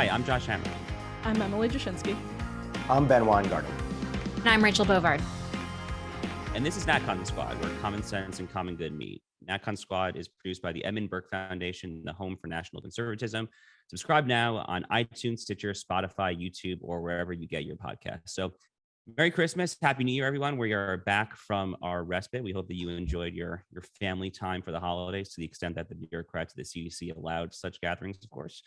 Hi, I'm Josh Hammer. I'm Emily Jashinsky. I'm Ben Weingarten. And I'm Rachel Bovard. And this is NatCon Squad, where common sense and common good meet. NatCon Squad is produced by the Edmund Burke Foundation, the home for national conservatism. Subscribe now on iTunes, Stitcher, Spotify, YouTube, or wherever you get your podcasts. So Merry Christmas. Happy New Year, everyone. We are back from our respite. We hope that you enjoyed your family time for the holidays to the extent that the bureaucrats of the CDC allowed such gatherings, of course.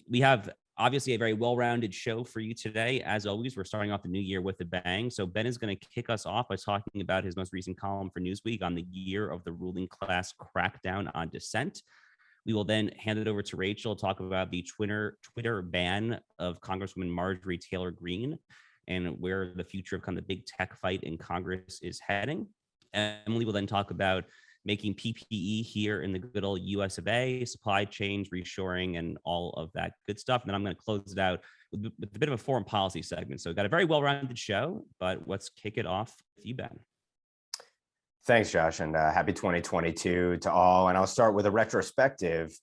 We have obviously a very well-rounded show for you today. As always, we're starting off the new year with a bang. So Ben is going to kick us off by talking about his most recent column for Newsweek on the year of the ruling class crackdown on dissent. We will then hand it over to Rachel to talk about the Twitter ban of Congresswoman Marjorie Taylor Greene and where the future of kind of the big tech fight in Congress is heading. Emily will then talk about making PPE here in the good old US of A, supply chains, reshoring, and all of that good stuff. And then I'm going to close it out with a bit of a foreign policy segment. So we've got a very well-rounded show, but let's kick it off with you, Ben. Thanks, Josh, and happy 2022 to all. And I'll start with a retrospective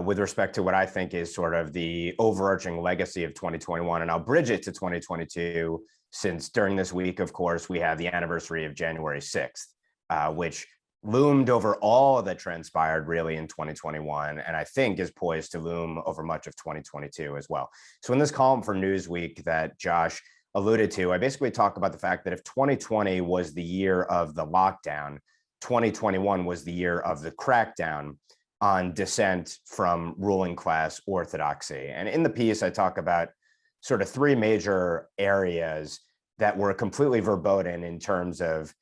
with respect to what I think is sort of the overarching legacy of 2021. And I'll bridge it to 2022, since during this week, of course, we have the anniversary of January 6th, which loomed over all that transpired really in 2021, and I think is poised to loom over much of 2022 as well. So in this column for Newsweek that Josh alluded to, I basically talk about the fact that if 2020 was the year of the lockdown, 2021 was the year of the crackdown on dissent from ruling class orthodoxy. And in the piece, I talk about sort of three major areas that were completely verboten in terms of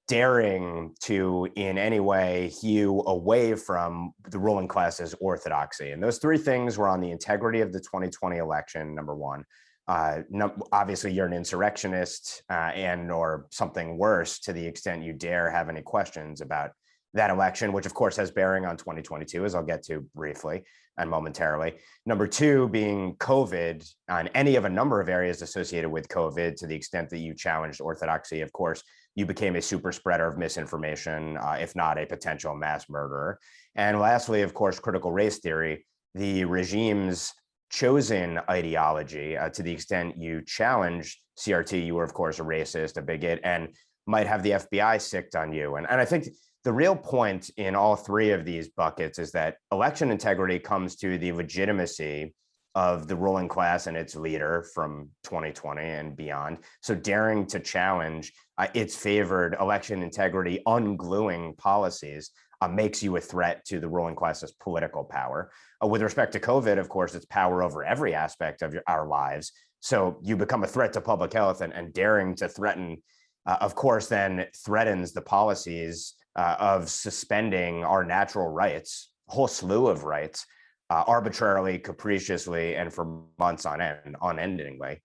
daring to in any way hew away from the ruling class's orthodoxy. And those three things were on the integrity of the 2020 election, number one. Obviously, you're an insurrectionist and or something worse to the extent you dare have any questions about that election, which of course has bearing on 2022, as I'll get to briefly and momentarily. Number two being COVID on any of a number of areas associated with COVID, to the extent that you challenged orthodoxy, of course, you became a super spreader of misinformation, if not a potential mass murderer. And lastly, of course, critical race theory, the regime's chosen ideology. To the extent you challenged CRT, you were, of course, a racist, a bigot, and might have the FBI sicked on you. And I think the real point in all three of these buckets is that election integrity comes to the legitimacy of the ruling class and its leader from 2020 and beyond. So daring to challenge its favored election integrity ungluing policies makes you a threat to the ruling class's political power. With respect to COVID, of course, it's power over every aspect of our lives. So you become a threat to public health, and daring to threaten, of course, then threatens the policies of suspending our natural rights, a whole slew of rights, arbitrarily, capriciously, and for months on end, unendingly.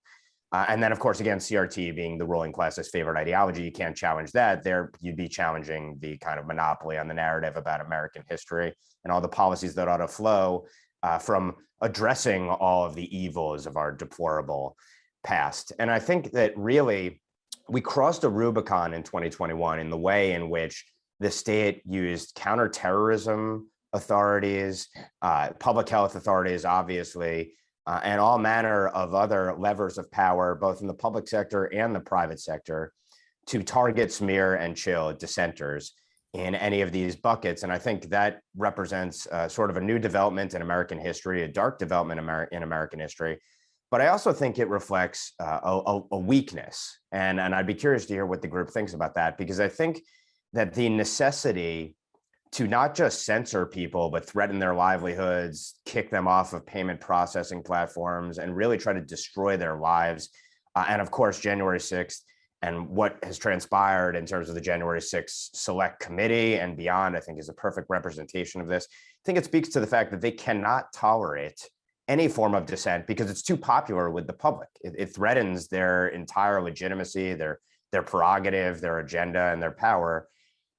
And then, of course, again, CRT being the ruling class's favorite ideology, you can't challenge that. There, you'd be challenging the kind of monopoly on the narrative about American history and all the policies that ought to flow from addressing all of the evils of our deplorable past. And I think that really we crossed a Rubicon in 2021 in the way in which the state used counterterrorism authorities, public health authorities, obviously, and all manner of other levers of power, both in the public sector and the private sector, to target, smear, and chill dissenters in any of these buckets. And I think that represents sort of a new development in American history, a dark development in American history. But I also think it reflects a weakness. And I'd be curious to hear what the group thinks about that, because I think that the necessity to not just censor people, but threaten their livelihoods, kick them off of payment processing platforms, and really try to destroy their lives. And of course, January 6th and what has transpired in terms of the January 6th Select Committee and beyond, I think is a perfect representation of this. I think it speaks to the fact that they cannot tolerate any form of dissent because it's too popular with the public. It threatens their entire legitimacy, their prerogative, their agenda, and their power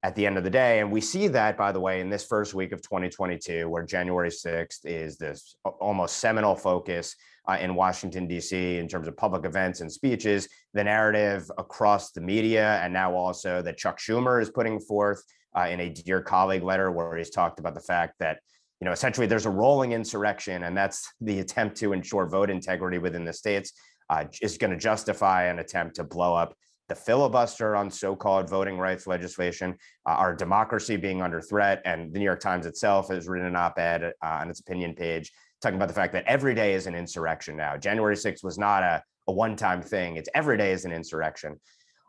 at the end of the day. And we see that, by the way, in this first week of 2022, where January 6th is this almost seminal focus in Washington, D.C. in terms of public events and speeches, the narrative across the media, and now also that Chuck Schumer is putting forth in a Dear Colleague letter where he's talked about the fact that essentially there's a rolling insurrection, and that's the attempt to ensure vote integrity within the states, is going to justify an attempt to blow up the filibuster on so-called voting rights legislation, our democracy being under threat. And the New York Times itself has written an op-ed on its opinion page talking about the fact that every day is an insurrection now. January 6th was not a one-time thing. It's every day is an insurrection.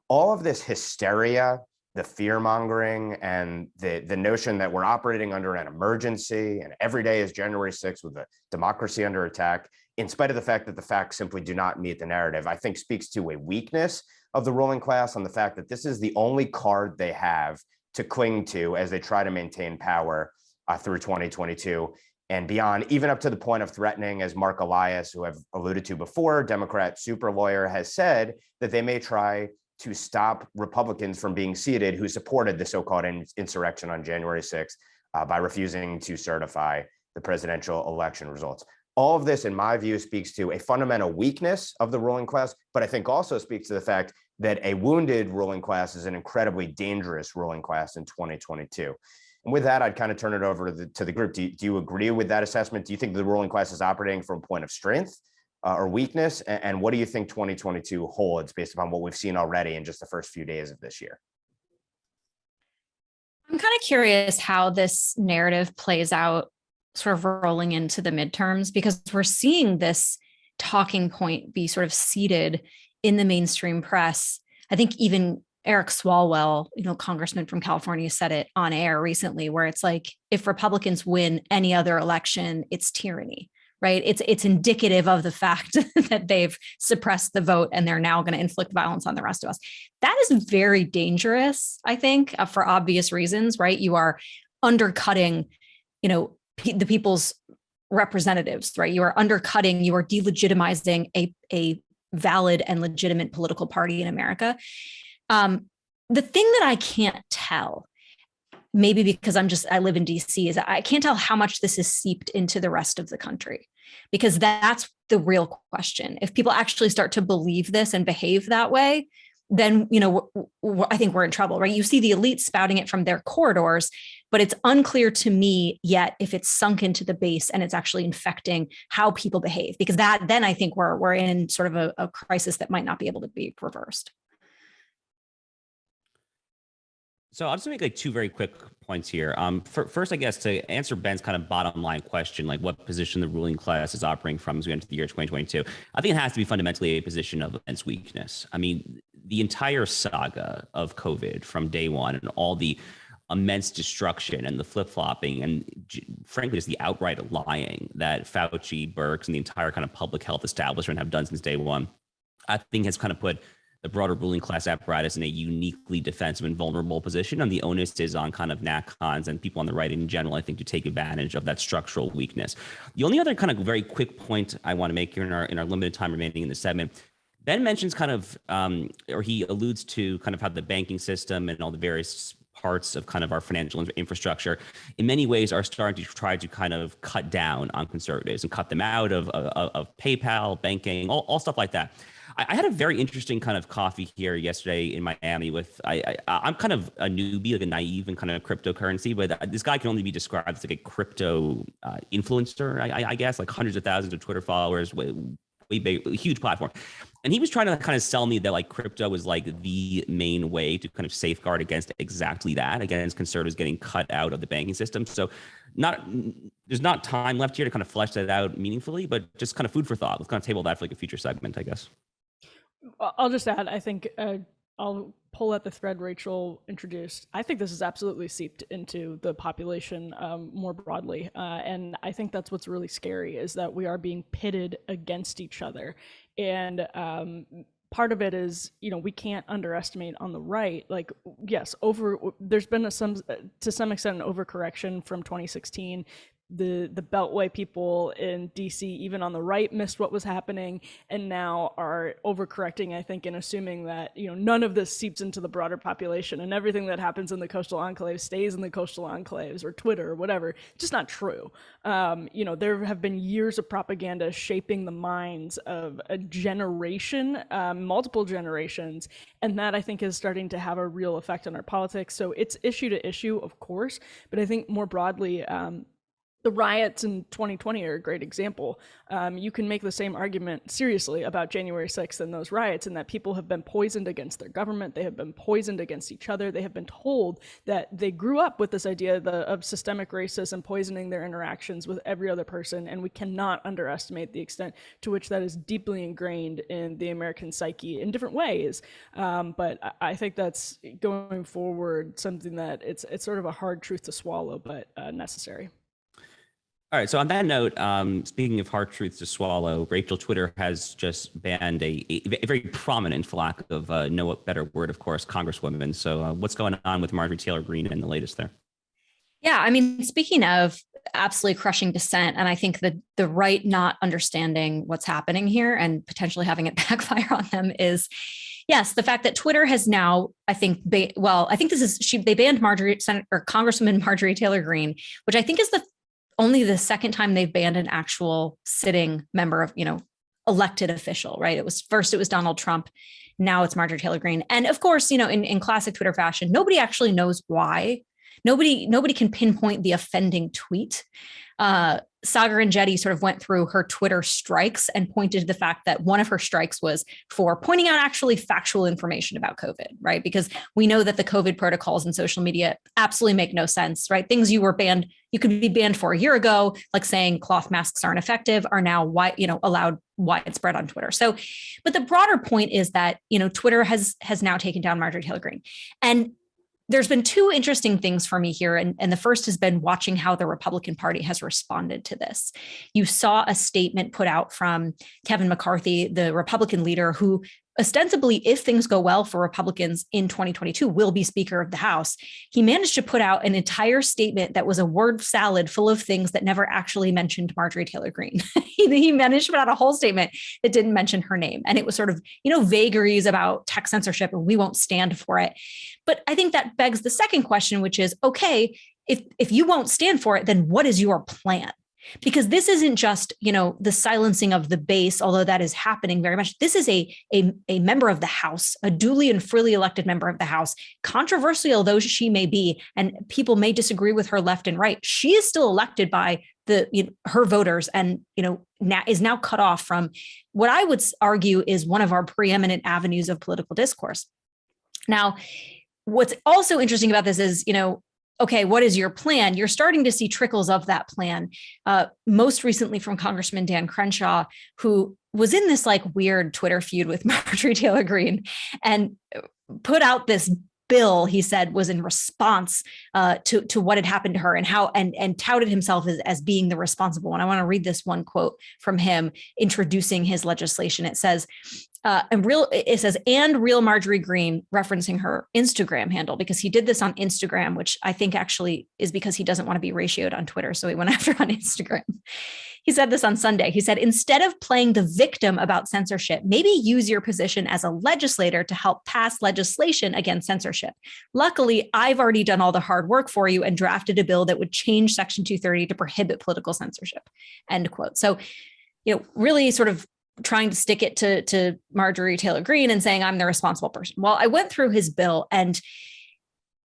All of this hysteria, the fear-mongering, and the notion that we're operating under an emergency and every day is January 6th with the democracy under attack, in spite of the fact that the facts simply do not meet the narrative, I think speaks to a weakness of the ruling class on the fact that this is the only card they have to cling to as they try to maintain power through 2022 and beyond, even up to the point of threatening, as Mark Elias, who I've alluded to before, Democrat super lawyer, has said that they may try to stop Republicans from being seated who supported the so-called insurrection on January 6th by refusing to certify the presidential election results. All of this, in my view, speaks to a fundamental weakness of the ruling class, but I think also speaks to the fact that a wounded ruling class is an incredibly dangerous ruling class in 2022. And with that, I'd kind of turn it over to the group. Do you agree with that assessment? Do you think the ruling class is operating from a point of strength or weakness? And what do you think 2022 holds based upon what we've seen already in just the first few days of this year? I'm kind of curious how this narrative plays out sort of rolling into the midterms, because we're seeing this talking point be sort of seeded in the mainstream press. I think even Eric Swalwell, congressman from California, said it on air recently, where it's like, if Republicans win any other election, it's tyranny, right? It's indicative of the fact that they've suppressed the vote and they're now going to inflict violence on the rest of us. That is very dangerous, I think, for obvious reasons, right? You are undercutting, the people's representatives, right? You are undercutting, you are delegitimizing a valid and legitimate political party in America. The thing that I can't tell, maybe because I live in DC, is I can't tell how much this is seeped into the rest of the country, because that's the real question. If people actually start to believe this and behave that way, then, I think we're in trouble, right? You see the elite spouting it from their corridors, but it's unclear to me yet if it's sunk into the base and it's actually infecting how people behave, because then I think we're in sort of a crisis that might not be able to be reversed. So I'll just make two very quick points here. First, I guess, to answer Ben's kind of bottom line question, like what position the ruling class is operating from as we enter the year 2022, I think it has to be fundamentally a position of immense weakness. I mean, the entire saga of COVID from day one and all the immense destruction and the flip-flopping and frankly, just the outright lying that Fauci, Burke, and the entire kind of public health establishment have done since day one, I think has kind of put the broader ruling class apparatus in a uniquely defensive and vulnerable position. And the onus is on kind of NatCons and people on the right in general, I think, to take advantage of that structural weakness. The only other kind of very quick point I want to make here in our limited time remaining in the segment, Ben mentions kind of, or he alludes to kind of how the banking system and all the various parts of kind of our financial infrastructure in many ways are starting to try to kind of cut down on conservatives and cut them out of PayPal, banking, all stuff like that. I had a very interesting kind of coffee here yesterday in Miami with, I'm kind of a newbie, like a naive in kind of cryptocurrency, but this guy can only be described as like a crypto influencer, I guess, like hundreds of thousands of Twitter followers, way big, huge platform. And he was trying to kind of sell me that like crypto was like the main way to kind of safeguard against exactly that, against conservatives getting cut out of the banking system. So there's not time left here to kind of flesh that out meaningfully, but just kind of food for thought. Let's kind of table that for like a future segment, I guess. I'll just add, I think I'll pull at the thread Rachel introduced. I think this is absolutely seeped into the population more broadly. And I think that's what's really scary, is that we are being pitted against each other. And part of it is, we can't underestimate on the right, like, yes, there's been to some extent an overcorrection from 2016. The Beltway people in DC, even on the right, missed what was happening and now are overcorrecting, I think, and assuming that, none of this seeps into the broader population and everything that happens in the coastal enclaves stays in the coastal enclaves or Twitter or whatever. Just not true. There have been years of propaganda shaping the minds of a generation, multiple generations, and that I think is starting to have a real effect on our politics. So it's issue to issue, of course, but I think more broadly, The riots in 2020 are a great example. You can make the same argument seriously about January 6th and those riots, and that people have been poisoned against their government. They have been poisoned against each other. They have been told that they grew up with this idea of systemic racism poisoning their interactions with every other person, and we cannot underestimate the extent to which that is deeply ingrained in the American psyche in different ways. But I think that's, going forward, something that it's sort of a hard truth to swallow, but necessary. All right. So on that note, speaking of hard truths to swallow, Rachel, Twitter has just banned a very prominent, for lack of no better word, of course, Congresswoman. So what's going on with Marjorie Taylor Greene and the latest there? Yeah, I mean, speaking of absolutely crushing dissent, and I think the right not understanding what's happening here and potentially having it backfire on them is, yes, the fact that Twitter has now, I think, they banned Congresswoman Marjorie Taylor Greene, which I think is only the second time they've banned an actual sitting member of, elected official, right? It was Donald Trump. Now it's Marjorie Taylor Greene. And of course, in classic Twitter fashion, nobody actually knows why. Nobody can pinpoint the offending tweet. Sagar and Jetty sort of went through her Twitter strikes and pointed to the fact that one of her strikes was for pointing out actually factual information about COVID, right? Because we know that the COVID protocols in social media absolutely make no sense, right? Things you could be banned for a year ago, like saying cloth masks aren't effective, are now allowed widespread on Twitter. So, but the broader point is that, Twitter has now taken down Marjorie Taylor Greene. And there's been two interesting things for me here. And the first has been watching how the Republican Party has responded to this. You saw a statement put out from Kevin McCarthy, the Republican leader, who ostensibly, if things go well for Republicans in 2022, will be Speaker of the House. He managed to put out an entire statement that was a word salad full of things that never actually mentioned Marjorie Taylor Greene. He managed to put out a whole statement that didn't mention her name. And it was sort of, vagaries about tech censorship, and we won't stand for it. But I think that begs the second question, which is, okay, if you won't stand for it, then what is your plan? Because this isn't just, the silencing of the base, although that is happening very much. This is a member of the House, a duly and freely elected member of the House, controversial though she may be, and people may disagree with her left and right. She is still elected by her voters, and is now cut off from what I would argue is one of our preeminent avenues of political discourse. Now, what's also interesting about this is, okay, what is your plan? You're starting to see trickles of that plan, most recently from Congressman Dan Crenshaw, who was in this weird Twitter feud with Marjorie Taylor Greene and put out this bill he said was in response to what had happened to her, and how and touted himself as being the responsible one. I want to read this one quote from him introducing his legislation. It says, and real Marjorie Greene, referencing her Instagram handle, because he did this on Instagram, which I think actually is because he doesn't want to be ratioed on Twitter. So he went after on Instagram. He said this on Sunday. He said, instead of playing the victim about censorship, maybe use your position as a legislator to help pass legislation against censorship. Luckily, I've already done all the hard work for you and drafted a bill that would change Section 230 to prohibit political censorship. End quote. So, really sort of trying to stick it to Marjorie Taylor Greene and saying, I'm the responsible person. Well, I went through his bill, and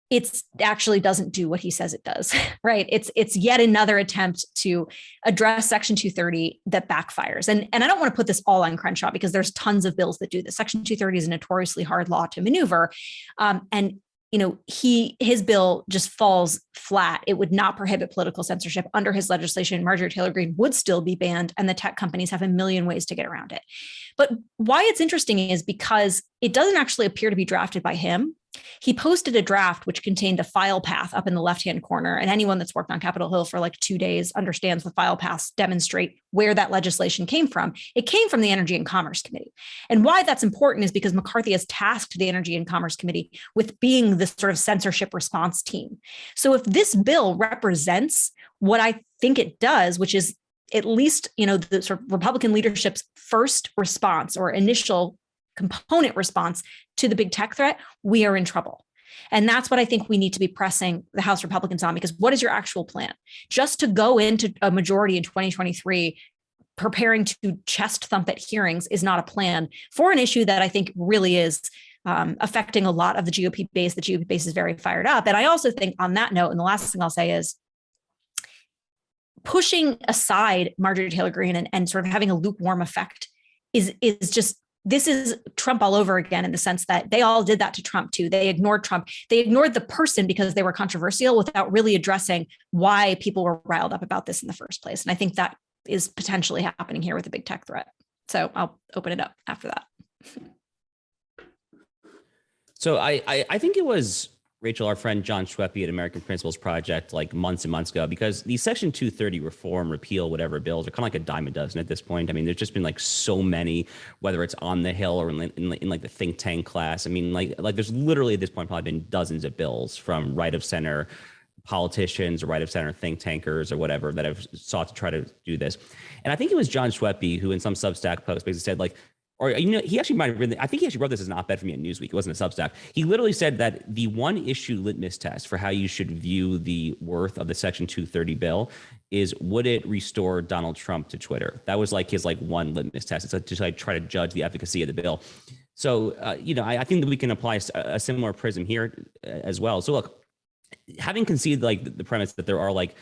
it actually doesn't do what he says it does, right? It's yet another attempt to address Section 230 that backfires. And I don't want to put this all on Crenshaw, because there's tons of bills that do this. Section 230 is a notoriously hard law to maneuver. And his bill just falls flat. It would not prohibit political censorship under his legislation. Marjorie Taylor Greene would still be banned, and the tech companies have a million ways to get around it. But why it's interesting is because it doesn't actually appear to be drafted by him. He posted a draft which contained a file path up in the left-hand corner. And anyone that's worked on Capitol Hill for 2 days understands the file paths demonstrate where that legislation came from. It came from the Energy and Commerce Committee. And why that's important is because McCarthy has tasked the Energy and Commerce Committee with being this sort of censorship response team. So if this bill represents what I think it does, which is at least, the sort of Republican leadership's first response or initial component response to the big tech threat, we are in trouble. And that's what I think we need to be pressing the House Republicans on, because what is your actual plan? Just to go into a majority in 2023, preparing to chest thump at hearings is not a plan for an issue that I think really is affecting a lot of the GOP base. The GOP base is very fired up. And I also think on that note, and the last thing I'll say is, pushing aside Marjorie Taylor Greene and sort of having a lukewarm effect is just, this is Trump all over again, in the sense that they all did that to Trump too. They ignored Trump. They ignored the person because they were controversial without really addressing why people were riled up about this in the first place. And I think that is potentially happening here with the big tech threat. So I'll open it up after that. So I think it was Rachel, our friend John Schweppe at American Principles Project, like months and months ago, because the Section 230 reform, repeal, whatever bills are kind of like a dime a dozen at this point. I mean, there's just been like so many, whether it's on the Hill or in like the think tank class. I mean, like there's literally at this point probably been dozens of bills from right of center politicians or right of center think tankers or whatever that have sought to try to do this. And I think it was John Schweppe who in some Substack post basically said like, or, you know, he actually might have written, I think he actually wrote this as an op-ed for me in Newsweek. It wasn't a Substack. He literally said that the one issue litmus test for how you should view the worth of the Section 230 bill is, would it restore Donald Trump to Twitter? That was like his like one litmus test. It's like just like try to judge the efficacy of the bill. So, you know, I think that we can apply a similar prism here as well. So look, having conceded like the premise that there are like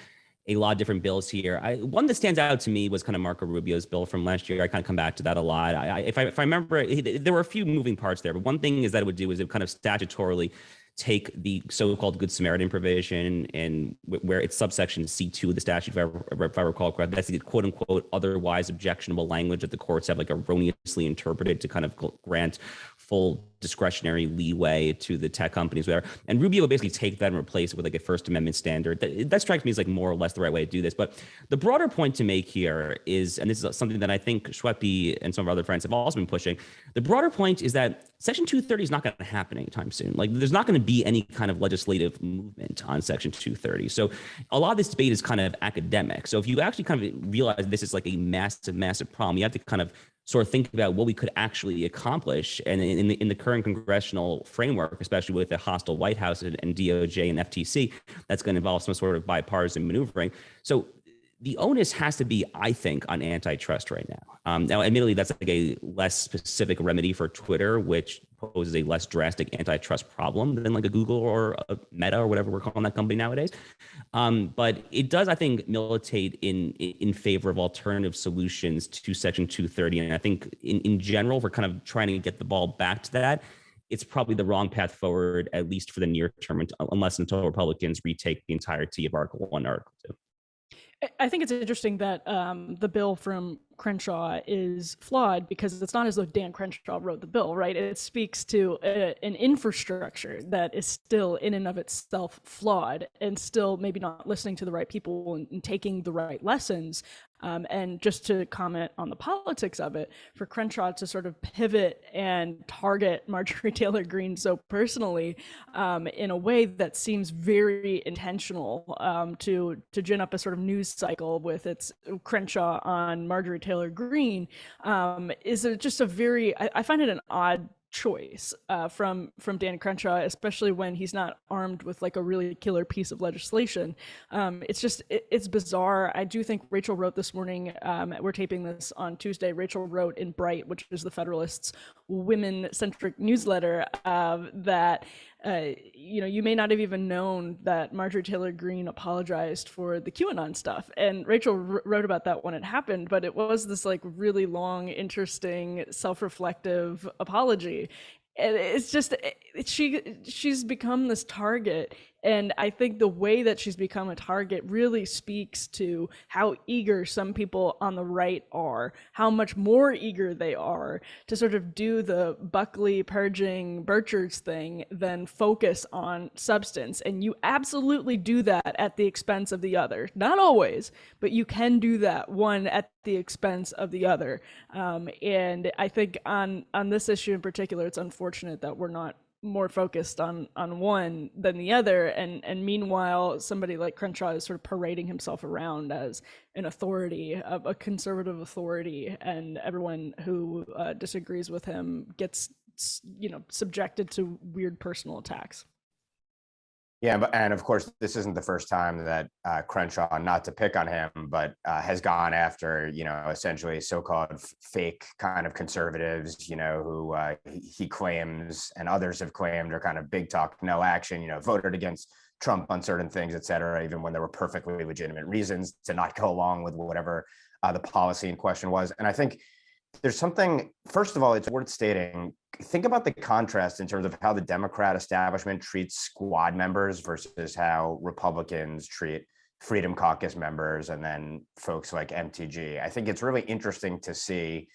a lot of different bills here. One that stands out to me was kind of Marco Rubio's bill from last year. I kind of come back to that a lot. If I remember, there were a few moving parts there, but one thing is that it would do is it kind of statutorily take the so-called Good Samaritan provision and where it's subsection C2 of the statute, if I recall correctly, that's the quote unquote otherwise objectionable language that the courts have like erroneously interpreted to kind of grant full discretionary leeway to the tech companies there. And Rubio would basically take that and replace it with like a First Amendment standard. That strikes me as like more or less the right way to do this. But the broader point to make here is, and this is something that I think Schweppe and some of our other friends have also been pushing, the broader point is that Section 230 is not going to happen anytime soon. Like there's not going to be any kind of legislative movement on Section 230. So a lot of this debate is kind of academic. So if you actually kind of realize this is like a massive, massive problem, you have to kind of sort of think about what we could actually accomplish. And in the current congressional framework, especially with the hostile White House and DOJ and FTC, that's going to involve some sort of bipartisan maneuvering. So the onus has to be, I think, on antitrust right now. Now, admittedly, that's like a less specific remedy for Twitter, which poses a less drastic antitrust problem than like a Google or a Meta or whatever we're calling that company nowadays. But it does, I think, militate in favor of alternative solutions to Section 230. And I think in general, we're kind of trying to get the ball back to that. It's probably the wrong path forward, at least for the near term, unless until Republicans retake the entirety of Article 1 and Article 2. I think it's interesting that the bill from Crenshaw is flawed because it's not as though Dan Crenshaw wrote the bill, right? It speaks to an infrastructure that is still in and of itself flawed and still maybe not listening to the right people and taking the right lessons. And just to comment on the politics of it, for Crenshaw to sort of pivot and target Marjorie Taylor Greene so personally in a way that seems very intentional to gin up a sort of news cycle with its Crenshaw on Marjorie Taylor Greene is just a very, I find it an odd choice from Dan Crenshaw, especially when he's not armed with like a really killer piece of legislation. It's just, it's bizarre. I do think Rachel wrote this morning, we're taping this on Tuesday, Rachel wrote in Bright, which is the Federalist's women-centric newsletter, that you know, you may not have even known that Marjorie Taylor Greene apologized for the QAnon stuff. And Rachel wrote about that when it happened, but it was this like really long, interesting, self-reflective apology. And it's just, she's become this target. And I think the way that she's become a target really speaks to how eager some people on the right are, how much more eager they are to sort of do the Buckley purging Birchers thing than focus on substance. And you absolutely do that at the expense of the other. Not always, but you can do that one at the expense of the other. And I think on this issue in particular, it's unfortunate that we're not more focused on one than the other, and meanwhile somebody like Crenshaw is sort of parading himself around as an authority, a conservative authority, and everyone who disagrees with him gets, you know, subjected to weird personal attacks. Yeah, and of course, this isn't the first time that Crenshaw, not to pick on him, but has gone after, you know, essentially so-called fake kind of conservatives, you know, who he claims and others have claimed are kind of big talk, no action, you know, voted against Trump on certain things, et cetera, even when there were perfectly legitimate reasons to not go along with whatever the policy in question was. And I think there's something, first of all, it's worth stating, think about the contrast in terms of how the Democrat establishment treats squad members versus how Republicans treat Freedom Caucus members and then folks like MTG. I think it's really interesting to see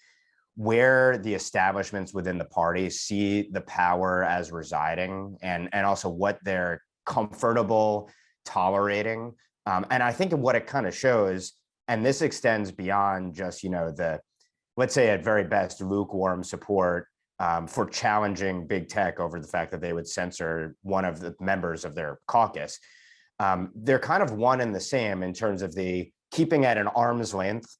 where the establishments within the party see the power as residing and also what they're comfortable tolerating. And I think what it kind of shows, and this extends beyond just, the, let's say at very best, lukewarm support for challenging big tech over the fact that they would censor one of the members of their caucus. They're kind of one and the same in terms of the keeping at an arm's length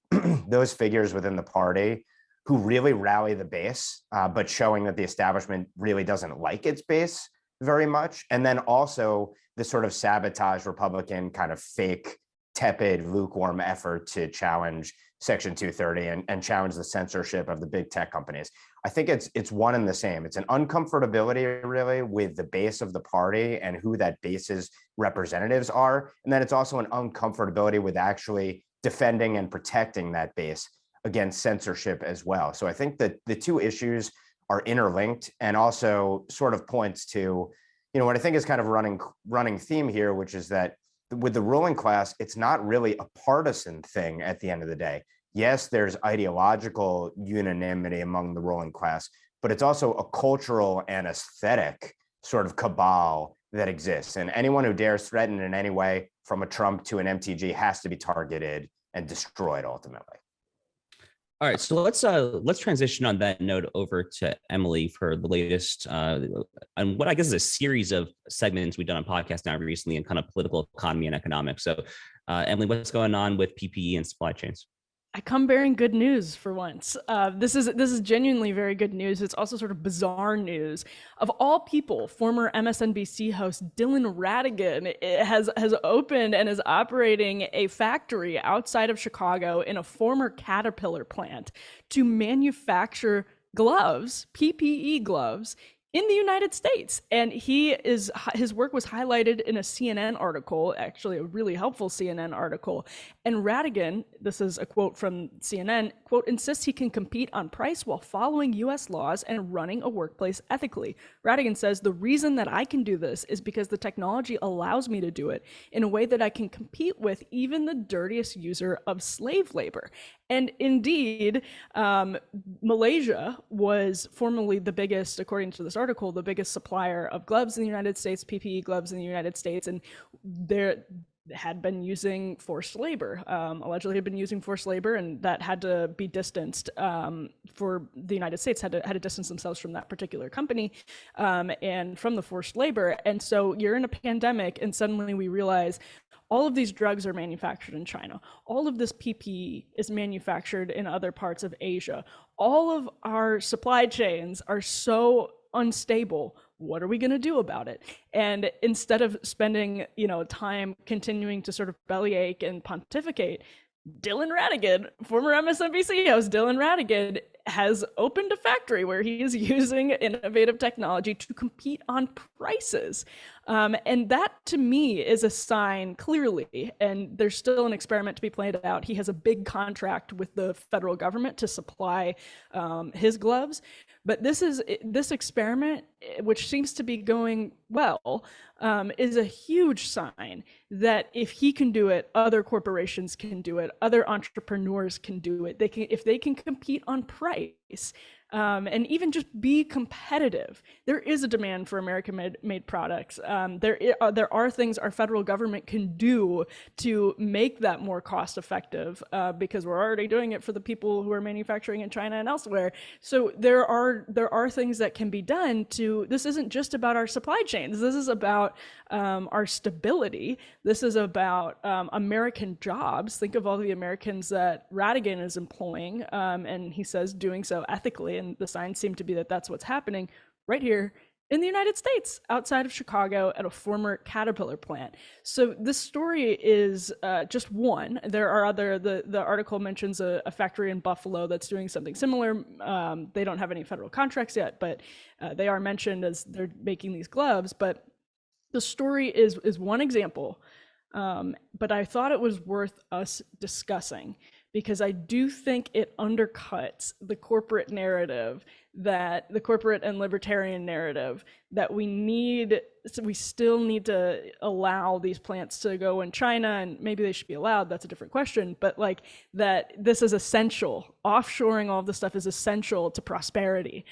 those figures within the party who really rally the base, but showing that the establishment really doesn't like its base very much. And then also the sort of sabotage Republican kind of fake, tepid, lukewarm effort to challenge Section 230 and challenge the censorship of the big tech companies. I think it's one and the same. It's an uncomfortability really with the base of the party and who that base's representatives are. And then it's also an uncomfortability with actually defending and protecting that base against censorship as well. So I think that the two issues are interlinked and also sort of points to, what I think is kind of running theme here, which is that with the ruling class, it's not really a partisan thing at the end of the day. Yes, there's ideological unanimity among the ruling class, but it's also a cultural and aesthetic sort of cabal that exists. And anyone who dares threaten in any way, from a Trump to an MTG, has to be targeted and destroyed ultimately. All right, so let's transition on that note over to Emily for the latest on what I guess is a series of segments we've done on podcast now recently in kind of political economy and economics. So, Emily, what's going on with PPE and supply chains? I come bearing good news for once. This is genuinely very good news. It's also sort of bizarre news. Of all people, former MSNBC host Dylan Ratigan has opened and is operating a factory outside of Chicago in a former Caterpillar plant to manufacture gloves, PPE gloves, in the United States. And his work was highlighted in a CNN article, actually a really helpful CNN article. And Ratigan, this is a quote from CNN, quote, insists he can compete on price while following US laws and running a workplace ethically. Ratigan says, the reason that I can do this is because the technology allows me to do it in a way that I can compete with even the dirtiest user of slave labor. And indeed, Malaysia was formerly the biggest, according to this article, the biggest supplier of gloves in the United States, PPE gloves in the United States, and there had been using forced labor, allegedly had been using forced labor, and that had to be distanced for the United States, had to distance themselves from that particular company and from the forced labor. And so you're in a pandemic, and suddenly we realize all of these drugs are manufactured in China. All of this PPE is manufactured in other parts of Asia. All of our supply chains are so unstable. What are we going to do about it? And instead of spending, time continuing to sort of bellyache and pontificate, Dylan Ratigan, former MSNBC host Dylan Ratigan, has opened a factory where he is using innovative technology to compete on prices. And that, to me, is a sign, clearly, and there's still an experiment to be played out. He has a big contract with the federal government to supply his gloves. But this experiment, which seems to be going well, is a huge sign that if he can do it, other corporations can do it, other entrepreneurs can do it. If they can compete on price, and even just be competitive. There is a demand for American-made products. There are things our federal government can do to make that more cost-effective because we're already doing it for the people who are manufacturing in China and elsewhere. So there are things that can be done to. This isn't just about our supply chains. This is about our stability. This is about American jobs. Think of all the Americans that Ratigan is employing, and he says doing so ethically. And the signs seem to be that that's what's happening right here in the United States, outside of Chicago, at a former Caterpillar plant. So this story is just one. There are other, the article mentions a factory in Buffalo that's doing something similar. They don't have any federal contracts yet, but they are mentioned as they're making these gloves. But The story is one example, but I thought it was worth us discussing because I do think it undercuts the corporate narrative, that the corporate and libertarian narrative that we still need to allow these plants to go in China, and maybe they should be allowed, that's a different question, but like that this is essential. Offshoring all of this stuff is essential to prosperity.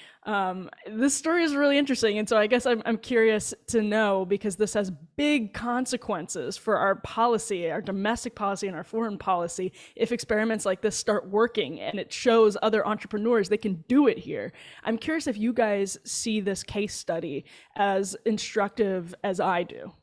This story is really interesting, and so I guess I'm curious to know, because this has big consequences for our policy, our domestic policy and our foreign policy, if experiments like this start working and it shows other entrepreneurs they can do it here. I'm curious if you guys see this case study as instructive as I do.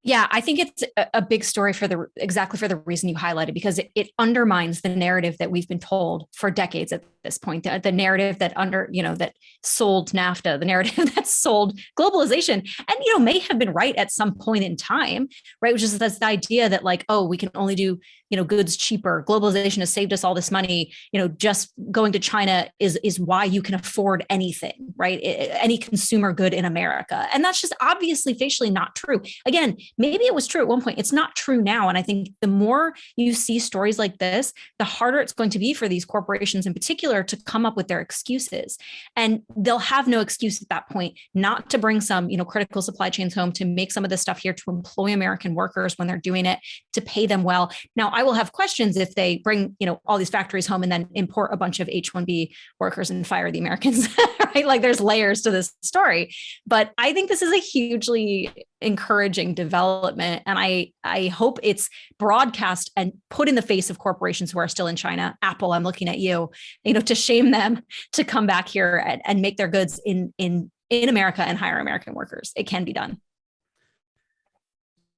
Yeah, I think it's a big story exactly for the reason you highlighted, because it undermines the narrative that we've been told for decades at this point. The narrative that that sold NAFTA, the narrative that sold globalization, and may have been right at some point in time, right? Which is the idea that like, oh, we can only do goods cheaper. Globalization has saved us all this money. Just going to China is why you can afford anything, right? Any consumer good in America, and that's just obviously facially not true. Again, maybe it was true at one point. It's not true now. And I think the more you see stories like this, the harder it's going to be for these corporations in particular to come up with their excuses. And they'll have no excuse at that point not to bring some, critical supply chains home, to make some of this stuff here, to employ American workers when they're doing it, to pay them well. Now, I will have questions if they bring, all these factories home and then import a bunch of H-1B workers and fire the Americans, right? Like there's layers to this story. But I think this is a hugely encouraging development. And I hope it's broadcast and put in the face of corporations who are still in China. Apple, I'm looking at you, to shame them to come back here and make their goods in America and hire American workers. It can be done.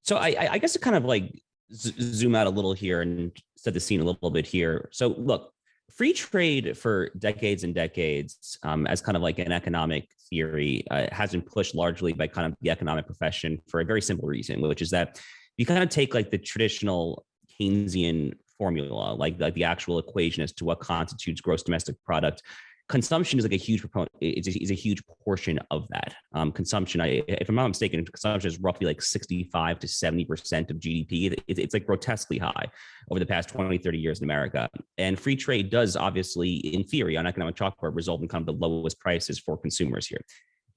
So I guess to kind of like zoom out a little here and set the scene a little bit here. So look, free trade for decades and decades as kind of like an economic theory has been pushed largely by kind of the economic profession for a very simple reason, which is that you kind of take like the traditional Keynesian formula, like the actual equation as to what constitutes gross domestic product. Consumption is like a huge proponent, is a huge portion of that. Consumption, if I'm not mistaken, consumption is roughly like 65 to 70% of GDP. It's like grotesquely high over the past 20, 30 years in America. And free trade does obviously, in theory, on economic chalkboard, result in kind of the lowest prices for consumers here.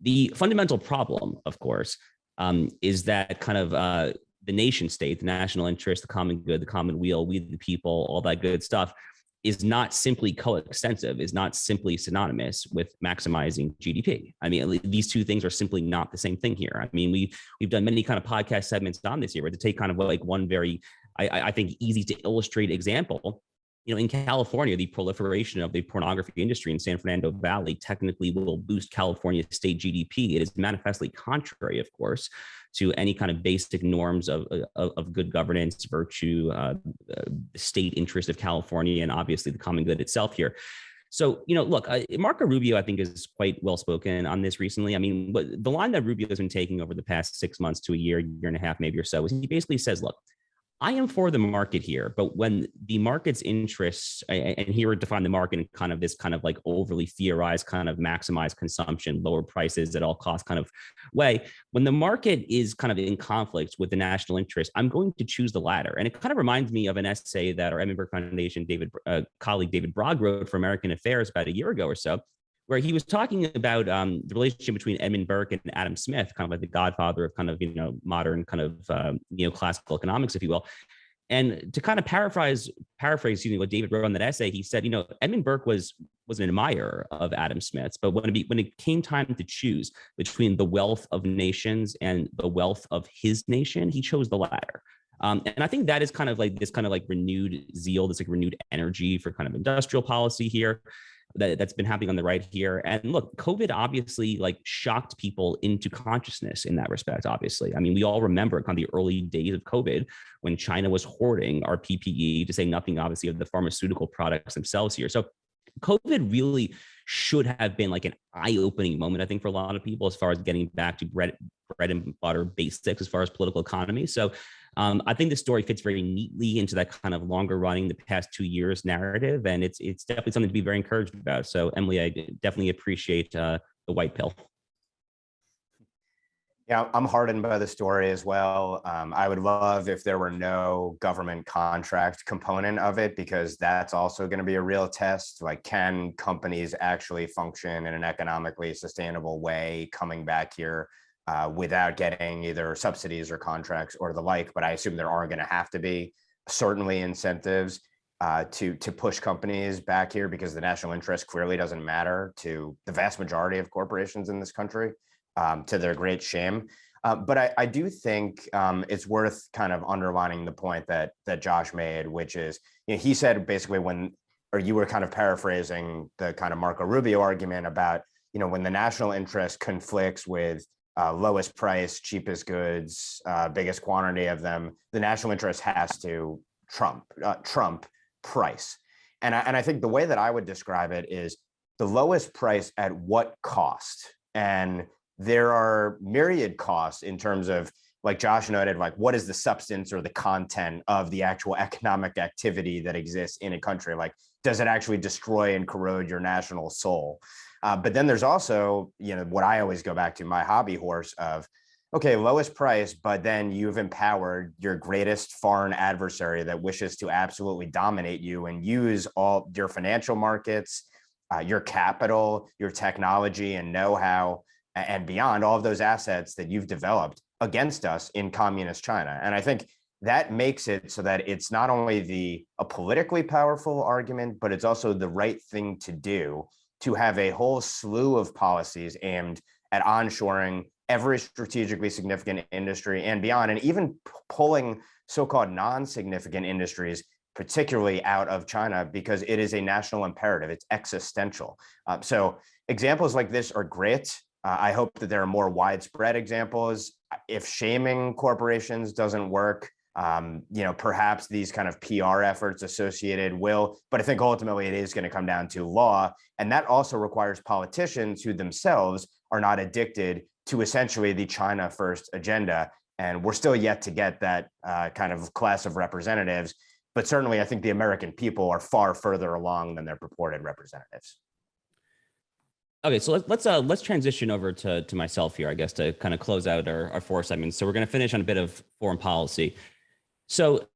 The fundamental problem, of course, is that kind of the nation state, the national interest, the common good, the common weal, we the people, all that good stuff, is not simply coextensive, is not simply synonymous with maximizing GDP. I mean, these two things are simply not the same thing here. I mean, we've done many kind of podcast segments on this here, but to take kind of like one very, I think, easy to illustrate example, in California, the proliferation of the pornography industry in San Fernando Valley technically will boost California state GDP. It is manifestly contrary, of course, to any kind of basic norms of good governance, virtue, the state interest of California, and obviously the common good itself here. So, look, Marco Rubio, I think, is quite well spoken on this recently. I mean, the line that Rubio has been taking over the past 6 months to a year and a half, maybe or so, is he basically says, look, I am for the market here, but when the market's interests, and here we define the market in kind of this kind of like overly theorized kind of maximize consumption, lower prices at all costs kind of way, when the market is kind of in conflict with the national interest, I'm going to choose the latter. And it kind of reminds me of an essay that our Edmund Burke Foundation colleague David Bragg wrote for American Affairs about a year ago or so, where he was talking about the relationship between Edmund Burke and Adam Smith, kind of like the godfather of kind of, modern kind of neoclassical economics, if you will. And to kind of paraphrase, what David wrote in that essay, he said, Edmund Burke was an admirer of Adam Smith's, but when it came time to choose between the wealth of nations and the wealth of his nation, he chose the latter. And I think that is kind of like this kind of like renewed zeal, this like renewed energy for kind of industrial policy here that's been happening on the right here. And look, COVID obviously like shocked people into consciousness in that respect, obviously. I mean, we all remember kind of the early days of COVID when China was hoarding our PPE, to say nothing obviously of the pharmaceutical products themselves here. So COVID really should have been like an eye-opening moment, I think, for a lot of people as far as getting back to bread and butter basics as far as political economy. So I think the story fits very neatly into that kind of longer running, the past 2 years narrative. And it's definitely something to be very encouraged about. So Emily, I definitely appreciate the white pill. Yeah, I'm hardened by the story as well. I would love if there were no government contract component of it, because that's also going to be a real test. Like, can companies actually function in an economically sustainable way coming back here without getting either subsidies or contracts or the like? But I assume there are going to have to be certainly incentives to push companies back here, because the national interest clearly doesn't matter to the vast majority of corporations in this country, to their great shame. But I do think it's worth kind of underlining the point that Josh made, which is, he said basically or you were kind of paraphrasing the kind of Marco Rubio argument about, when the national interest conflicts with lowest price, cheapest goods, biggest quantity of them, the national interest has to trump price. And I think the way that I would describe it is the lowest price at what cost? And there are myriad costs in terms of, like Josh noted, like what is the substance or the content of the actual economic activity that exists in a country? Like, does it actually destroy and corrode your national soul? But then there's also, what I always go back to, my hobby horse of, okay, lowest price, but then you've empowered your greatest foreign adversary that wishes to absolutely dominate you and use all your financial markets, your capital, your technology and know-how, and beyond, all of those assets that you've developed against us in communist China. And I think that makes it so that it's not only a politically powerful argument, but it's also the right thing to do, to have a whole slew of policies aimed at onshoring every strategically significant industry and beyond, and even pulling so-called non-significant industries, particularly out of China, because it is a national imperative. It's existential. So examples like this are great. I hope that there are more widespread examples. If shaming corporations doesn't work, perhaps these kind of PR efforts associated will, but I think ultimately it is going to come down to law. And that also requires politicians who themselves are not addicted to essentially the China first agenda. And we're still yet to get that kind of class of representatives. But certainly I think the American people are far further along than their purported representatives. Okay, so let's transition over to myself here, I guess, to kind of close out our four segments. So we're going to finish on a bit of foreign policy. So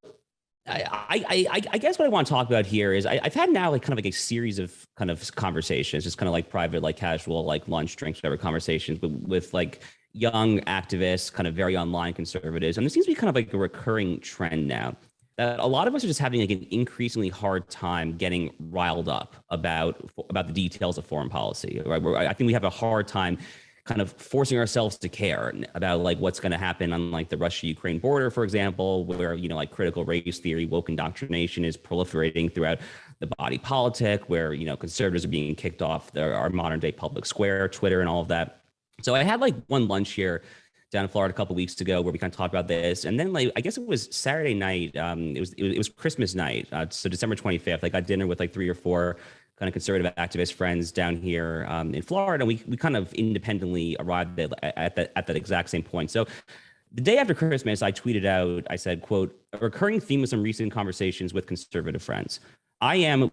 I guess what I want to talk about here is I've had now like kind of like a series of kind of conversations, just kind of like private, like casual, like lunch, drinks, whatever conversations with like young activists, kind of very online conservatives. And there seems to be kind of like a recurring trend now that a lot of us are just having like an increasingly hard time getting riled up about the details of foreign policy. Right? I think we have a hard time kind of forcing ourselves to care about like what's going to happen on like the Russia-Ukraine border, for example, where, like critical race theory, woke indoctrination is proliferating throughout the body politic, where, conservatives are being kicked off our modern day public square, Twitter and all of that. So I had like one lunch here down in Florida a couple of weeks ago where we kind of talked about this. And then like, I guess it was Saturday night. It was Christmas night. So December 25th, I got dinner with like 3 or 4 kind of conservative activist friends down here in Florida. And we kind of independently arrived at that exact same point. So the day after Christmas, I tweeted out, I said, quote, "A recurring theme of some recent conversations with conservative friends.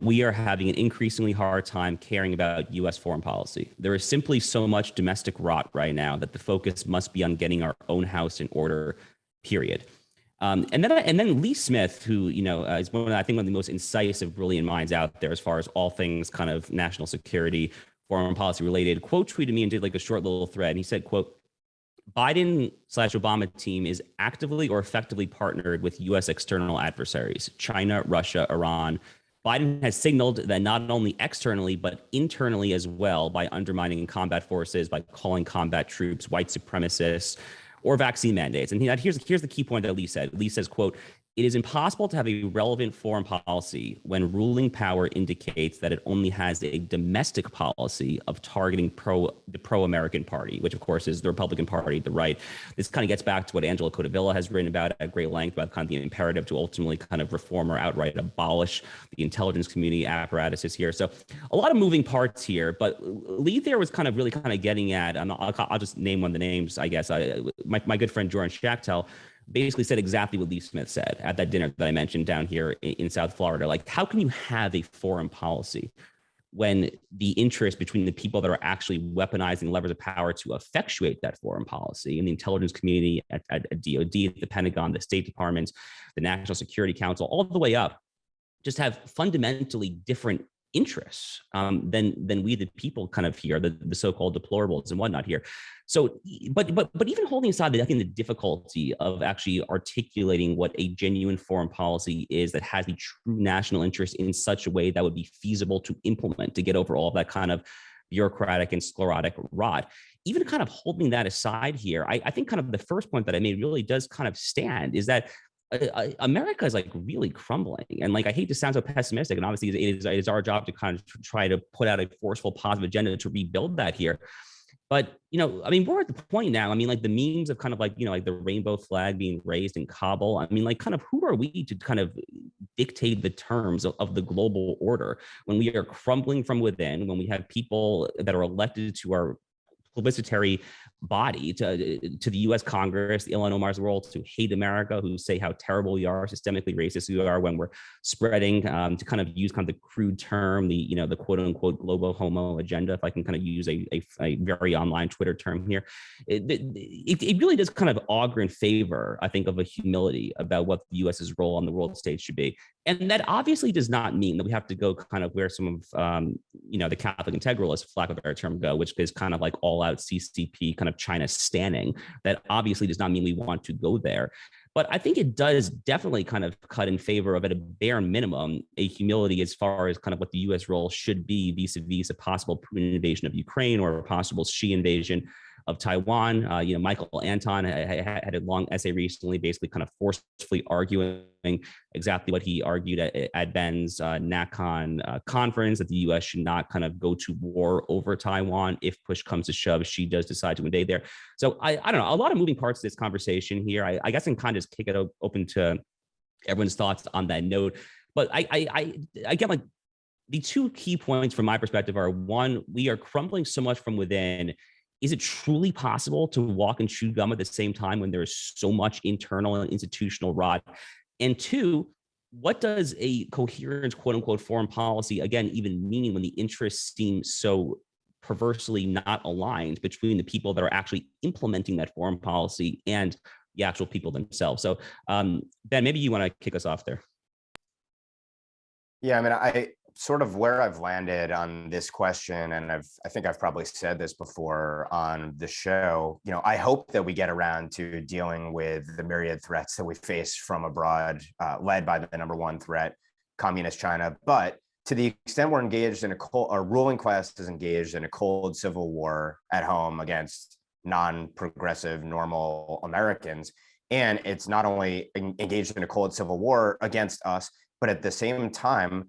We are having an increasingly hard time caring about U.S. foreign policy. There is simply so much domestic rot right now that the focus must be on getting our own house in order, period." And then Lee Smith, who, is one of the most incisive, brilliant minds out there as far as all things kind of national security, foreign policy related, quote tweeted me and did like a short little thread. And he said, quote, "Biden/Obama team is actively or effectively partnered with U.S. external adversaries, China, Russia, Iran. Biden has signaled that not only externally, but internally as well, by undermining combat forces, by calling combat troops white supremacists, or vaccine mandates." And here's the key point that Lee said. Lee says, quote, "It is impossible to have a relevant foreign policy when ruling power indicates that it only has a domestic policy of targeting the pro-American party," which of course is the Republican Party, the right. This kind of gets back to what Angela Codevilla has written about at great length about kind of the imperative to ultimately kind of reform or outright abolish the intelligence community apparatuses here. So a lot of moving parts here, but Lee there was kind of really kind of getting at, and I'll just name one of the names, I guess. My good friend Jordan Schachtel basically said exactly what Lee Smith said at that dinner that I mentioned down here in South Florida. Like, how can you have a foreign policy when the interest between the people that are actually weaponizing levers of power to effectuate that foreign policy in the intelligence community at DOD, the Pentagon, the State Department, the National Security Council, all the way up, just have fundamentally different interests than we the people kind of here, the so-called deplorables and whatnot here. So, but even holding aside, I think the difficulty of actually articulating what a genuine foreign policy is that has the true national interest in such a way that would be feasible to implement to get over all of that kind of bureaucratic and sclerotic rot. Even kind of holding that aside here, I think kind of the first point that I made really does kind of stand is that America is like really crumbling. And like, I hate to sound so pessimistic, and obviously it is our job to kind of try to put out a forceful positive agenda to rebuild that here. But, you know, I mean, we're at the point now, I mean, like the memes of kind of like, you know, like the rainbow flag being raised in Kabul. I mean, like kind of who are we to kind of dictate the terms of the global order when we are crumbling from within, when we have people that are elected to our plebiscitary body, to the U.S. Congress, the Ilhan Omar's world, to hate America, who say how terrible we are, systemically racist we are, when we're spreading, to kind of use kind of the crude term, the, you know, the quote unquote global homo agenda, if I can kind of use a very online Twitter term here. It really does kind of augur in favor, I think, of a humility about what the U.S.'s role on the world stage should be. And that obviously does not mean that we have to go kind of where some of, you know, the Catholic integralists, for lack of a better term, go, which is kind of like all out CCP, kind of China standing. That obviously does not mean we want to go there. But I think it does definitely kind of cut in favor of, at a bare minimum, a humility as far as kind of what the U.S. role should be vis-a-vis a possible Putin invasion of Ukraine or a possible Xi invasion of Taiwan. You know, Michael Anton had a long essay recently, basically kind of forcefully arguing exactly what he argued at Ben's NatCon conference, that the U.S. should not kind of go to war over Taiwan if push comes to shove. She does decide to invade there. So I don't know, a lot of moving parts to this conversation here. I guess I can kind of just kick it open to everyone's thoughts on that note. But I get like the two key points from my perspective are: one, we are crumbling so much from within. Is it truly possible to walk and chew gum at the same time when there is so much internal and institutional rot? And two, what does a coherent, quote unquote, foreign policy, again, even mean when the interests seem so perversely not aligned between the people that are actually implementing that foreign policy and the actual people themselves? So Ben, maybe you want to kick us off there. Yeah, I mean, I sort of where I've landed on this question, and I think I've probably said this before on the show, you know, I hope that we get around to dealing with the myriad threats that we face from abroad, led by the number one threat, communist China. But to the extent we're engaged in our ruling class is engaged in a cold civil war at home against non-progressive, normal Americans, and it's not only engaged in a cold civil war against us, but at the same time,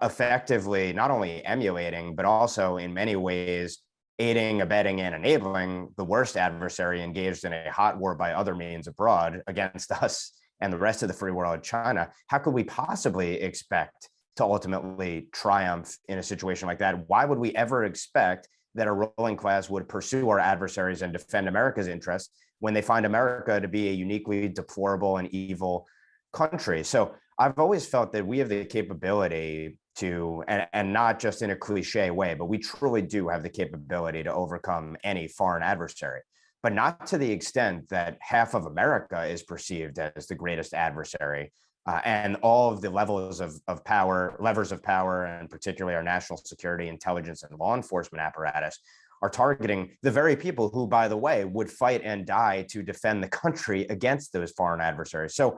effectively not only emulating, but also in many ways aiding, abetting, and enabling the worst adversary engaged in a hot war by other means abroad against us and the rest of the free world, China. How could we possibly expect to ultimately triumph in a situation like that? Why would we ever expect that a ruling class would pursue our adversaries and defend America's interests when they find America to be a uniquely deplorable and evil country? So I've always felt that we have the capability to, and not just in a cliche way, but we truly do have the capability to overcome any foreign adversary, but not to the extent that half of America is perceived as the greatest adversary. And all of the levels of power, levers of power, and particularly our national security, intelligence, and law enforcement apparatus are targeting the very people who, by the way, would fight and die to defend the country against those foreign adversaries. So,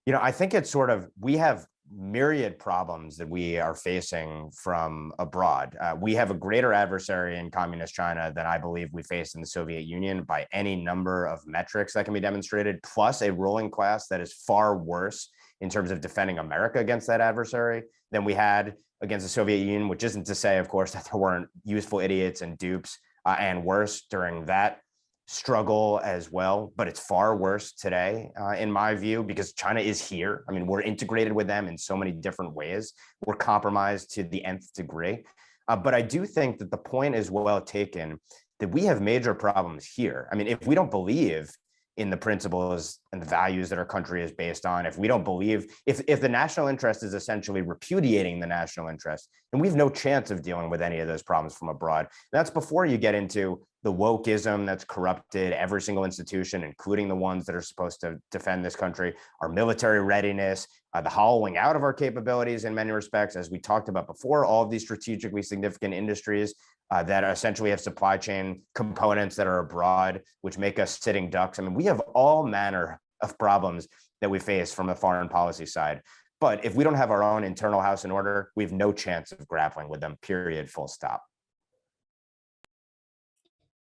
you know, I think it's sort of, we have myriad problems that we are facing from abroad. We have a greater adversary in communist China than I believe we faced in the Soviet Union by any number of metrics that can be demonstrated, plus a ruling class that is far worse in terms of defending America against that adversary than we had against the Soviet Union, which isn't to say, of course, that there weren't useful idiots and dupes and worse during that struggle as well, but it's far worse today, in my view, because China is here. I mean, we're integrated with them in so many different ways. We're compromised to the nth degree. But I do think that the point is well taken that we have major problems here. I mean, if we don't believe in the principles and the values that our country is based on, if we don't believe, if the national interest is essentially repudiating the national interest, then we have no chance of dealing with any of those problems from abroad. And that's before you get into the wokeism that's corrupted every single institution, including the ones that are supposed to defend this country, our military readiness, the hollowing out of our capabilities in many respects, as we talked about before, all of these strategically significant industries that essentially have supply chain components that are abroad, which make us sitting ducks. I mean, we have all manner of problems that we face from the foreign policy side. But if we don't have our own internal house in order, we have no chance of grappling with them, period, full stop.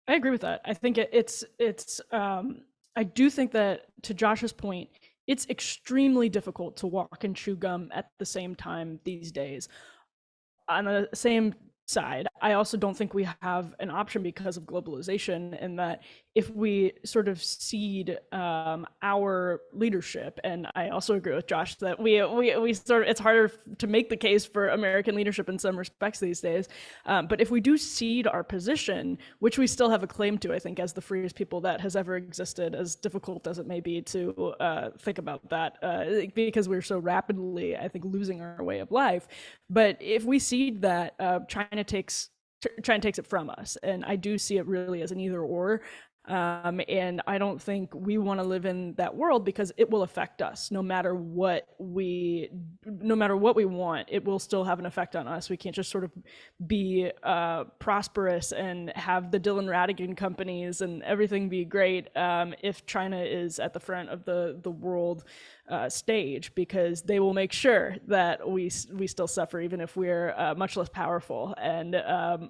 I agree with that. I think I do think that, to Josh's point, it's extremely difficult to walk and chew gum at the same time these days. On the same side, I also don't think we have an option because of globalization, and that if we sort of cede our leadership, and I also agree with Josh that we sort of, it's harder to make the case for American leadership in some respects these days, but if we do cede our position, which we still have a claim to, I think, as the freest people that has ever existed, as difficult as it may be to think about that, because we're so rapidly, I think, losing our way of life. But if we cede that, China takes it from us, and I do see it really as an either or. And I don't think we want to live in that world, because it will affect us no matter what we want. It will still have an effect on us. We can't just sort of be prosperous and have the Dylan Ratigan companies and everything be great if China is at the front of the world stage, because they will make sure that we still suffer, even if we're much less powerful and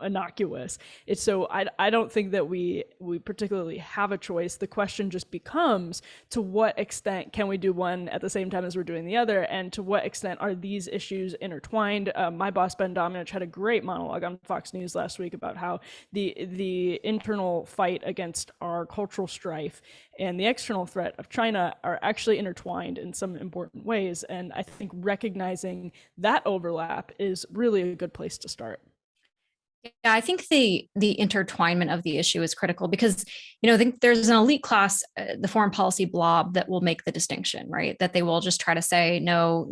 innocuous. It's so I don't think that we particularly have a choice. The question just becomes, to what extent can we do one at the same time as we're doing the other, and to what extent are these issues intertwined? My boss Ben Domenech had a great monologue on Fox News last week about how the internal fight against our cultural strife and the external threat of China are actually intertwined in some important ways. And I think recognizing that overlap is really a good place to start. Yeah, I think the intertwinement of the issue is critical, because, I think there's an elite class, the foreign policy blob, that will make the distinction, right? That they will just try to say, no,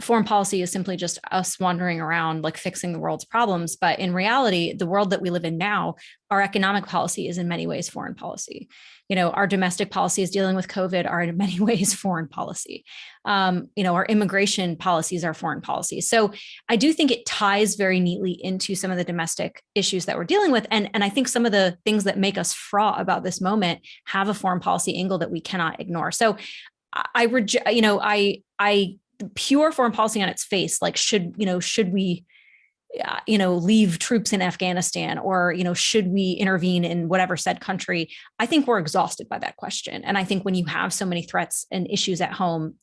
foreign policy is simply just us wandering around, like, fixing the world's problems. But in reality, the world that we live in now, our economic policy is in many ways foreign policy. Our domestic policies dealing with COVID are in many ways foreign policy. Our immigration policies are foreign policy. So I do think it ties very neatly into some of the domestic issues that we're dealing with. And I think some of the things that make us fraught about this moment have a foreign policy angle that we cannot ignore. So pure foreign policy on its face, like, should we leave troops in Afghanistan, or should we intervene in whatever said country? I think we're exhausted by that question. And I think when you have so many threats and issues at home,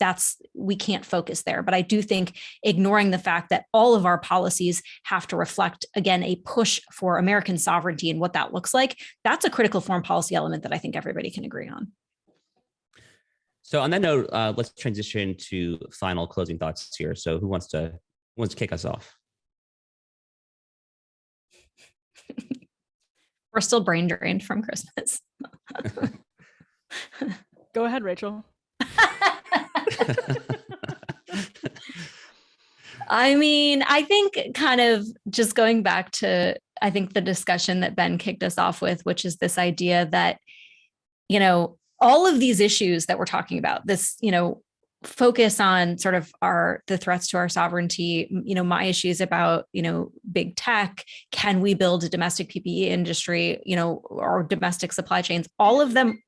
we can't focus there. But I do think ignoring the fact that all of our policies have to reflect, again, a push for American sovereignty and what that looks like, that's a critical foreign policy element that I think everybody can agree on. So on that note, let's transition to final closing thoughts here. So who wants to kick us off? We're still brain drained from Christmas. Go ahead, Rachel. I mean, I think kind of just going back to, I think, the discussion that Ben kicked us off with, which is this idea that, all of these issues that we're talking about, this, focus on sort of the threats to our sovereignty, my issues about, big tech, can we build a domestic PPE industry, or domestic supply chains, all of them,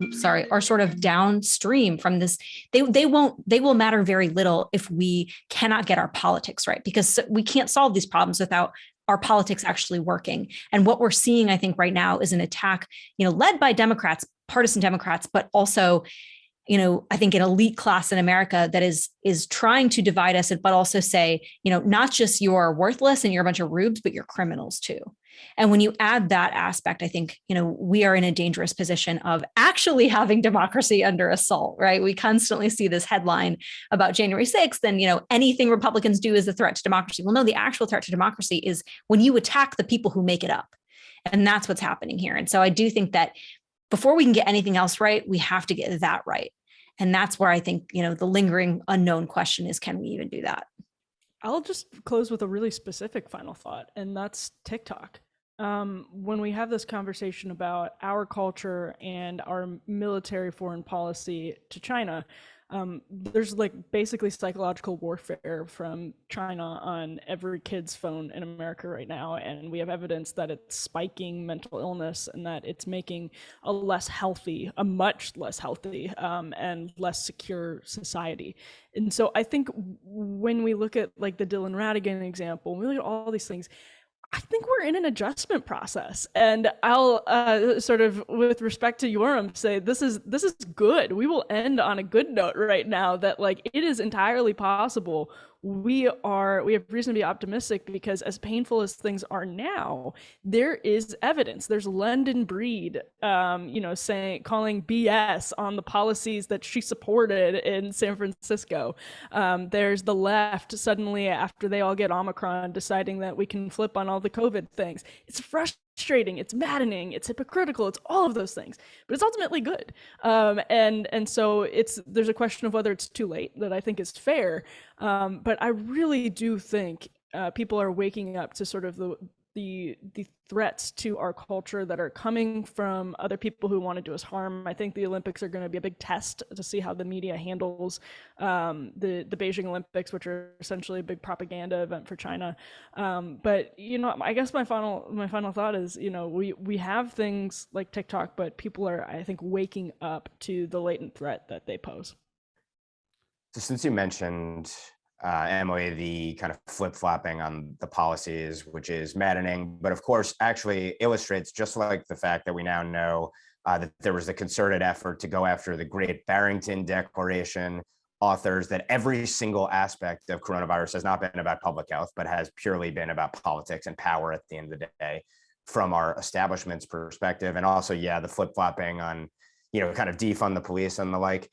are sort of downstream from this. They will matter very little if we cannot get our politics right, because we can't solve these problems without our politics actually working. And what we're seeing, I think, right now is an attack, led by Democrats, partisan Democrats, but also, I think an elite class in America that is trying to divide us, but also say, not just you're worthless and you're a bunch of rubes, but you're criminals too. And when you add that aspect, I think, we are in a dangerous position of actually having democracy under assault, right? We constantly see this headline about January 6th and, anything Republicans do is a threat to democracy. Well, no, the actual threat to democracy is when you attack the people who make it up. And that's what's happening here. And so I do think that before we can get anything else right, we have to get that right. And that's where I think, the lingering unknown question is, can we even do that? I'll just close with a really specific final thought, and that's TikTok. When we have this conversation about our culture and our military foreign policy to China, there's like basically psychological warfare from China on every kid's phone in America right now. And we have evidence that it's spiking mental illness and that it's making a much less healthy and less secure society. And so I think when we look at like the Dylan Ratigan example, when we look at all these things, I think we're in an adjustment process, and I'll sort of, with respect to Yoram, say this is good. We will end on a good note right now. That like it is entirely possible. We have reason to be optimistic because as painful as things are now, there is evidence. There's London Breed, calling BS on the policies that she supported in San Francisco. There's the left suddenly, after they all get Omicron, deciding that we can flip on all the COVID things. It's frustrating, it's maddening, it's hypocritical, it's all of those things, but it's ultimately good. And so there's a question of whether it's too late that I think is fair. But I really do think people are waking up to sort of the threats to our culture that are coming from other people who want to do us harm. I think the Olympics are going to be a big test to see how the media handles the Beijing Olympics, which are essentially a big propaganda event for China. But I guess my final thought is, we have things like TikTok, but people are, I think, waking up to the latent threat that they pose. So since you mentioned, Emily, the kind of flip-flopping on the policies, which is maddening, but of course actually illustrates, just like the fact that we now know that there was a concerted effort to go after the Great Barrington Declaration authors, that every single aspect of coronavirus has not been about public health, but has purely been about politics and power at the end of the day from our establishment's perspective. And also, the flip-flopping on, kind of defund the police and the like.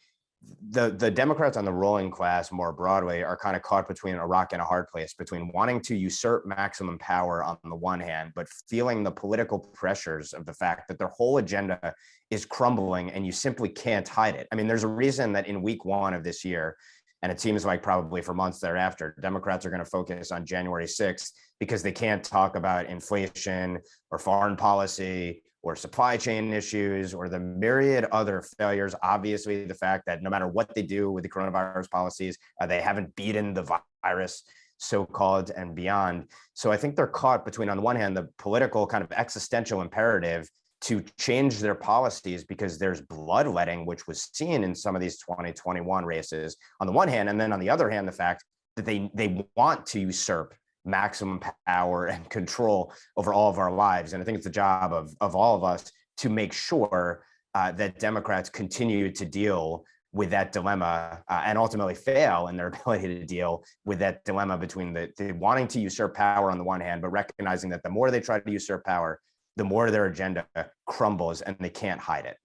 The Democrats on the ruling class more broadly are kind of caught between a rock and a hard place, between wanting to usurp maximum power on the one hand, but feeling the political pressures of the fact that their whole agenda is crumbling and you simply can't hide it. I mean, there's a reason that in week 1 of this year, and it seems like probably for months thereafter, Democrats are going to focus on January 6th because they can't talk about inflation or foreign policy or supply chain issues or the myriad other failures. Obviously, the fact that no matter what they do with the coronavirus policies, they haven't beaten the virus, so-called, and beyond. So I think they're caught between, on the one hand, the political kind of existential imperative to change their policies because there's bloodletting, which was seen in some of these 2021 races, on the one hand, and then on the other hand, the fact that they want to usurp maximum power and control over all of our lives. And I think it's the job of all of us to make sure that Democrats continue to deal with that dilemma and ultimately fail in their ability to deal with that dilemma between the wanting to usurp power on the one hand, but recognizing that the more they try to usurp power, the more their agenda crumbles and they can't hide it.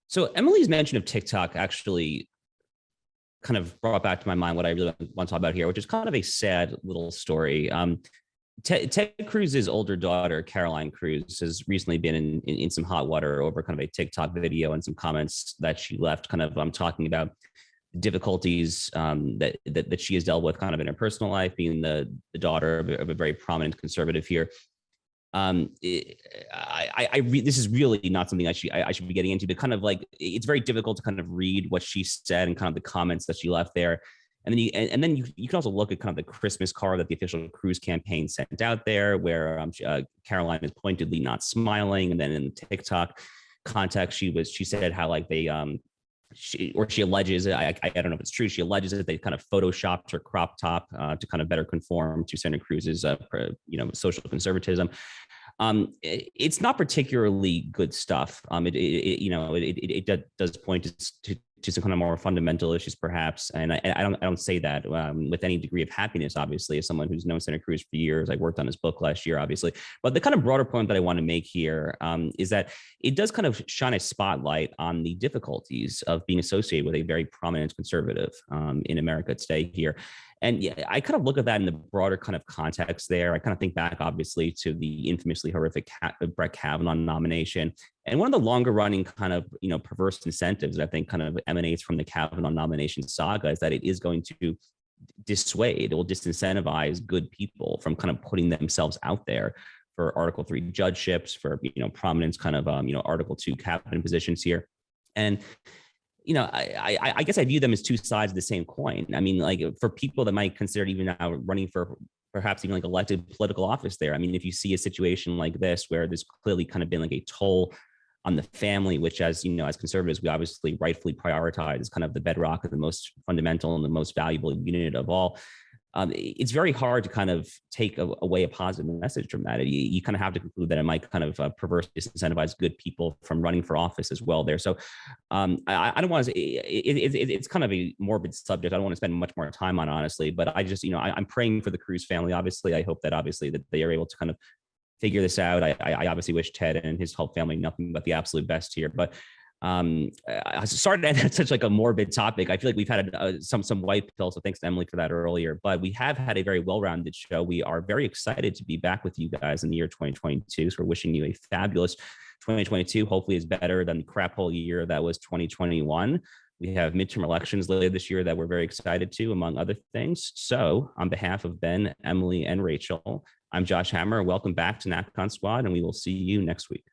So Emily's mention of TikTok actually kind of brought back to my mind what I really want to talk about here, which is kind of a sad little story. Ted Cruz's older daughter, Caroline Cruz, has recently been in some hot water over kind of a TikTok video and some comments that she left kind of talking about difficulties that she has dealt with kind of in her personal life, being the daughter of a very prominent conservative here. This is really not something I should be getting into, but kind of like, it's very difficult to kind of read what she said and kind of the comments that she left there. And then you can also look at kind of the Christmas card that the official Cruz campaign sent out there, where Caroline is pointedly not smiling. And then in the TikTok context, she said how like they she alleges, I don't know if it's true, she alleges that they kind of photoshopped her crop top to kind of better conform to Senator Cruz's social conservatism. It's not particularly good stuff. It does point to some kind of more fundamental issues, perhaps. And I don't say that with any degree of happiness, obviously, as someone who's known Senator Cruz for years. I worked on his book last year, obviously. But the kind of broader point that I want to make here is that it does kind of shine a spotlight on the difficulties of being associated with a very prominent conservative in America today here. And yeah, I kind of look at that in the broader kind of context there. I kind of think back, obviously, to the infamously horrific Brett Kavanaugh nomination. And one of the longer running kind of, perverse incentives that I think kind of emanates from the Kavanaugh nomination saga is that it is going to dissuade, it will disincentivize good people from kind of putting themselves out there for Article 3 judgeships, for, prominence kind of, Article 2 cabinet positions here. And I guess I view them as two sides of the same coin. I mean, like, for people that might consider even now running for perhaps even like elected political office there. I mean, if you see a situation like this, where there's clearly kind of been like a toll on the family, which, as as conservatives, we obviously rightfully prioritize as kind of the bedrock of the most fundamental and the most valuable unit of all. It's very hard to kind of take away a positive message from that. You kind of have to conclude that it might kind of perversely disincentivize good people from running for office as well there. So I don't want to say it's kind of a morbid subject. I don't want to spend much more time on it, honestly, but I just, I'm praying for the Cruz family. Obviously, I hope that that they are able to kind of figure this out. I obviously wish Ted and his whole family nothing but the absolute best here, but I started at such like a morbid topic. I feel like we've had some white pill, so thanks to Emily for that earlier. But we have had a very well-rounded show. We are very excited to be back with you guys in the year 2022. So we're wishing you a fabulous 2022. Hopefully, it's better than the crap hole year that was 2021. We have midterm elections later this year that we're very excited to, among other things. So on behalf of Ben, Emily, and Rachel, I'm Josh Hammer. Welcome back to NatCon Squad, and we will see you next week.